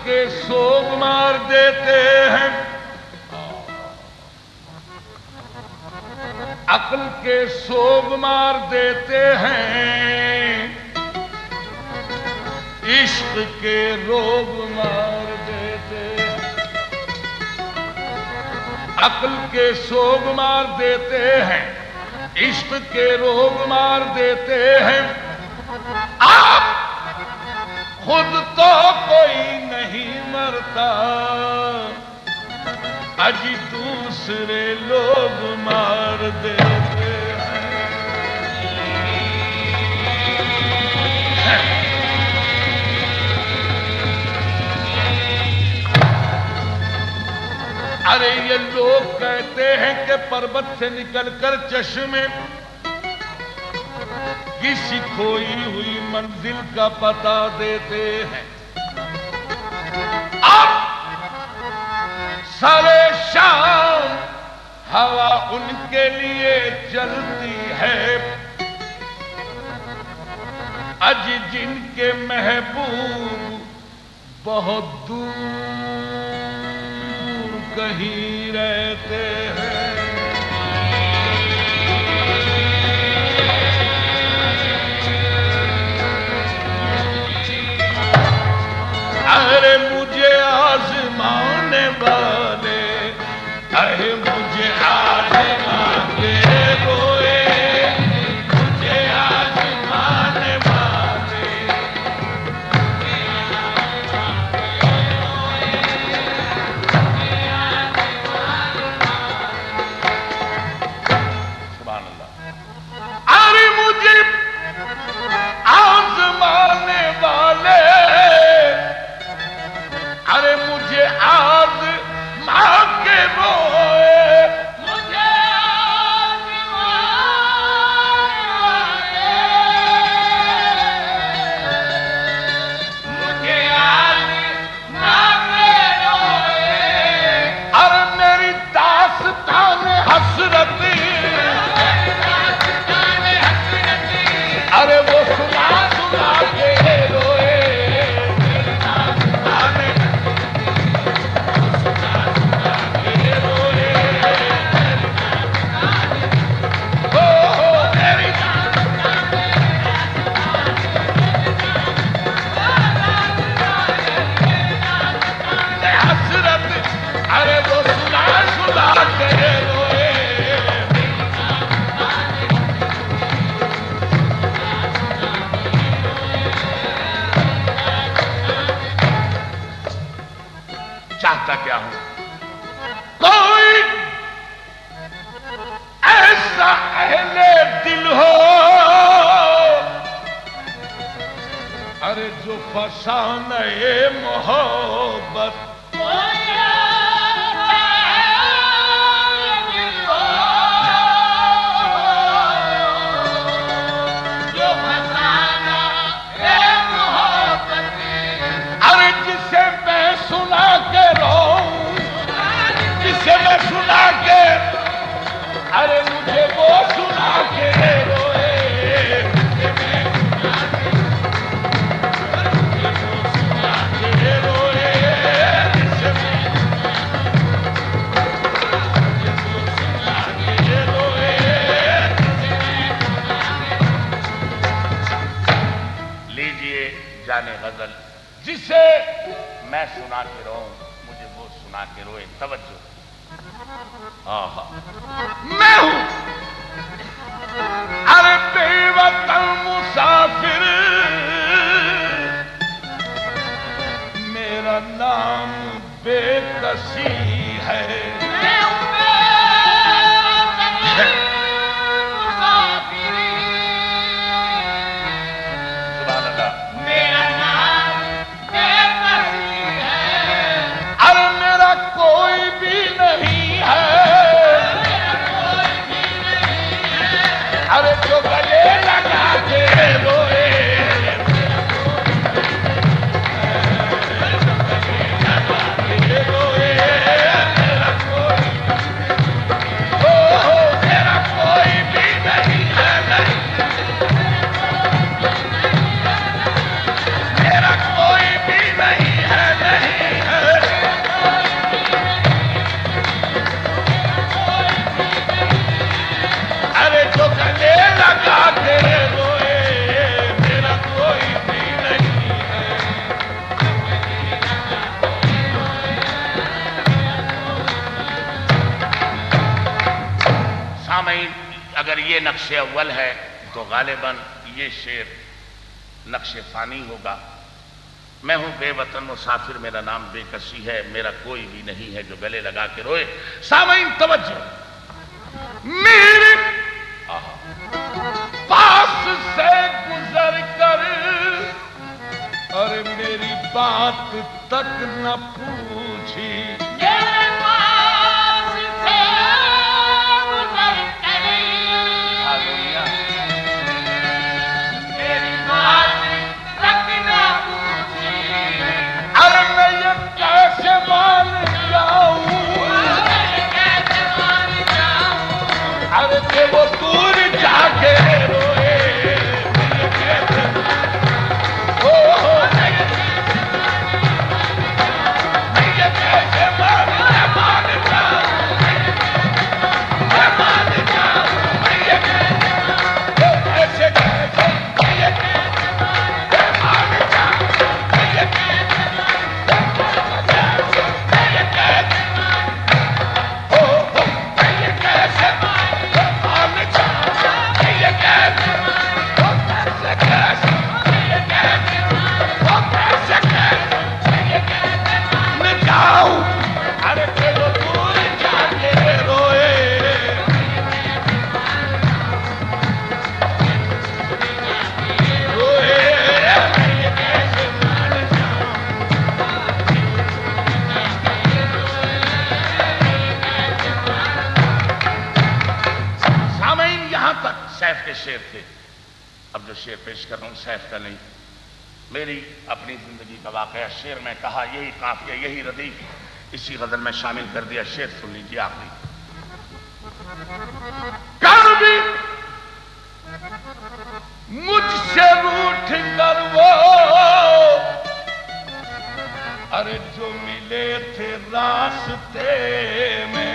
کے سوگ مار دیتے ہیں، عقل کے سوگ مار دیتے ہیں، عشق کے روگ مار دیتے ہیں، عقل کے سوگ مار دیتے ہیں، عشق کے روگ مار دیتے ہیں۔ آپ خود تو کوئی نہیں مرتا، اج دوسرے لوگ مار دیتے ہیں۔ ارے یہ لوگ کہتے ہیں کہ پربت سے نکل کر چشمے کسی کھوئی ہوئی منزل کا پتہ دیتے ہیں، اب سارے شام ہوا ان کے لیے چلتی ہے، اج جن کے محبوب بہت دور کہیں رہتے ہیں۔ ارے مجھے آزمانے والے، ارے مجھے آزمانے روئے، مجھے آزمانے والے، سبحان اللہ۔ ارے مجھے آزمانے والے، ارے مجھے آزما کے روئے، مجھے آزما کے روئے، ارے میری داستان حسرت، ارے وہ سنا سنا کے روئے، چاہتا کیا ہوں؟ کوئی ایسا اہل دل ہو، ارے جو فسانہ محبت، سنا کے رو، جسے میں سنا کے، ارے مجھے وہ سنا کے روئے، سنا کے روئے، لیجئے جانے غزل، جسے میں سنا کے رہوں مجھے وہ سنا کے روئے۔ توجہ، آہا میں ہوں ارے بے وطن مسافر، میرا نام بے کسی ہے، کوئی بھی نہیں ہے، ارے جو گلے لگا کے روئے، روئے اگر یہ نقش اول ہے تو غالباً یہ شعر نقش ثانی ہوگا. میں ہوں بے وطن مسافر، میرا نام بے کسی ہے، میرا کوئی بھی نہیں ہے جو گلے لگا کے روئے. سامعین توجہ، میرے پاس سے گزر کر اور میری بات تک نہ پوچھی. میرے پاس سے گزر کر میری بات تک نہ پوچھی. ارے میں یہ کیسے مان جاؤں، ارے کہ وہ دور جا کے روئے. شعر تھے. اب جو شعر پیش کر رہا ہوں سیف کا نہیں، میری اپنی زندگی کا واقعہ. شعر میں کہا یہی قافیہ یہی ردیف اسی غزل میں شامل کر دیا. شعر سن لیجیے آخری. کر بھی مجھ سے روٹھ کر وہ ارے جو ملے تھے راستے میں،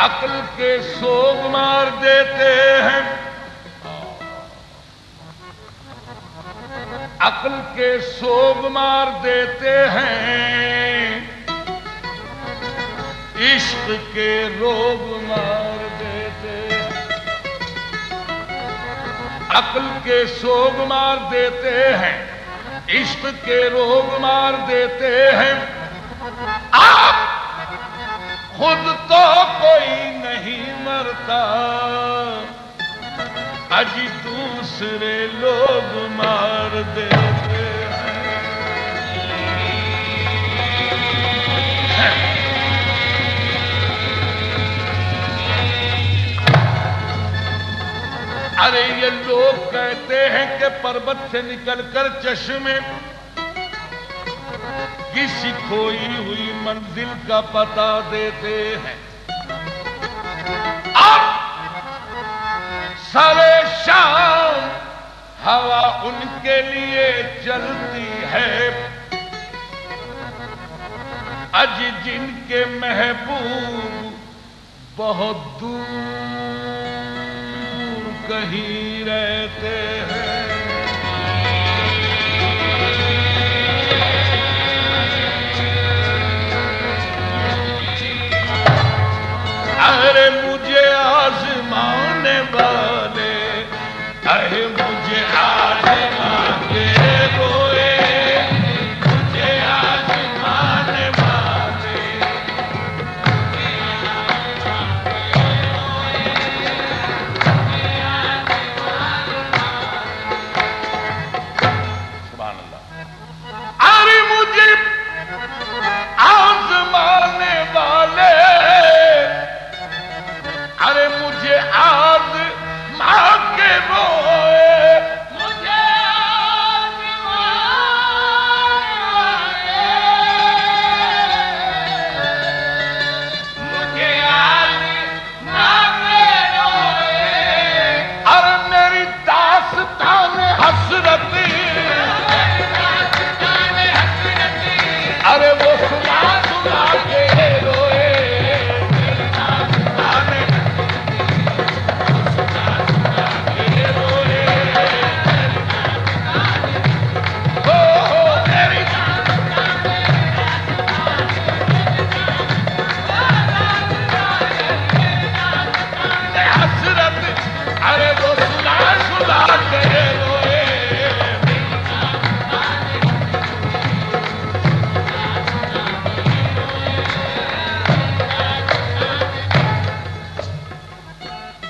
عقل کے سوگ مار دیتے ہیں، عقل کے سوگ مار دیتے ہیں، عشق کے روگ مار دیتے ہیں، عقل کے سوگ مار دیتے ہیں، عشق کے روگ مار دیتے ہیں آپ خود تو کوئی نہیں مرتا اجی دوسرے لوگ مار دیتے ہیں۔ ارے یہ لوگ کہتے ہیں کہ پربت سے نکل کر چشمے کسی کھوئی ہوئی منزل کا پتہ دیتے ہیں اور سارے شام ہوا ان کے لیے چلتی ہے اج جن کے محبوب بہت دور کہیں رہتے ہیں۔ ارے مجھے آزمانے والے ارے مجھے آزمانے روئے مجھے آزمانے والے سبحان اللہ۔ ارے مجھے آزمانے والے ارے مجھے آزما کے روئے مجھے آزما مجھے آزما کے روئے ارے میری داستان حسرت ارے وہ سنا سنا کے روئے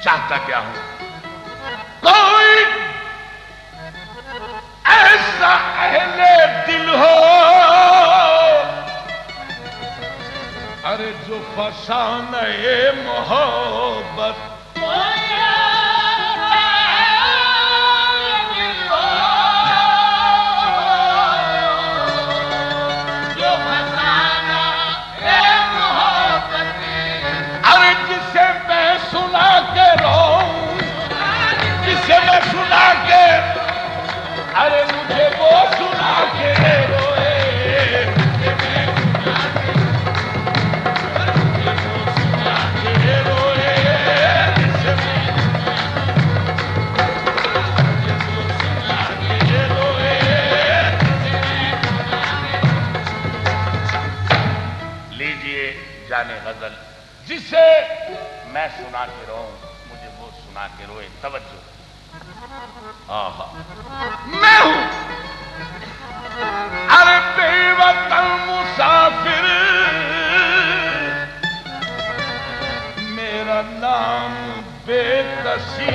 چاہتا کیا ہوں کوئی ایسا اہل دل ہو ارے جو فسانہ محبت ارے مجھے وہ سنا کے روئے لیجئے جانے غزل جسے میں سنا کے رہوں مجھے وہ سنا کے روئے توجہ آہا میں ہوں ارے بے وطن مسافر میرا نام بے کسی